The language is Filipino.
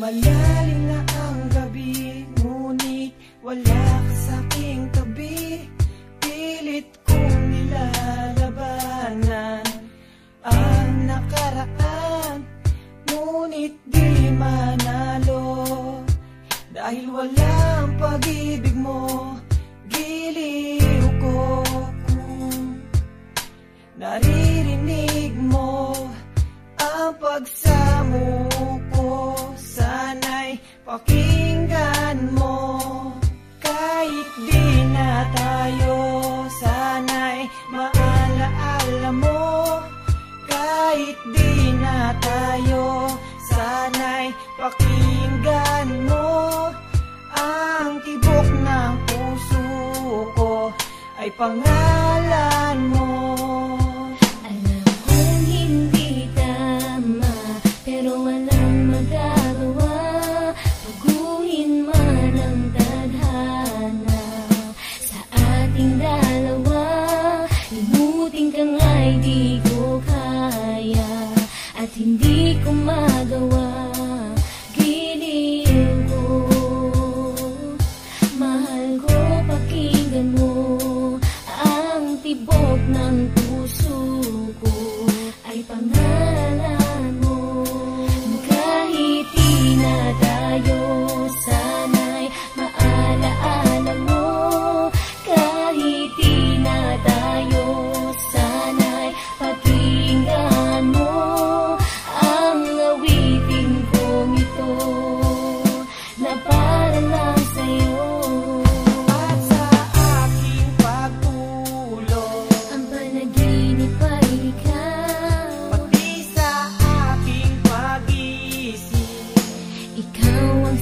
Lumalalim na ang gabi, ngunit wala ka sa'king tabi. Pilit kong nilalabanan ang nakaraan, ngunit di manalo. Dahil walang pag-ibig mo, giliw ko kung naririnig mo ang pagsamo ko. Sana'y pakinggan mo, kahit di na tayo. Sana'y maalaala mo, kahit di na tayo. Sana'y pakinggan mo, ang tibok ng puso ko ay pangalan mo. Alam kong hindi tama, pero walang magagawa. Baguhin man ang tadhana sa ating dalawa. Limutin ka nga'y di ko kaya, at hindi ko magawa. Giliw ko, mahal ko, pakinggan mo, ang tibok ng puso ko ay pangalan mo. Kahit di na tayo, sana'y maalaala mo. Kahit di na tayo, sana'y pakinggan mo ang awitin kong ito na para lang sa'yo. At sa aking pagtulog, Ang panaginip ay ikaw, pati sa aking pag-isip, ikaw ang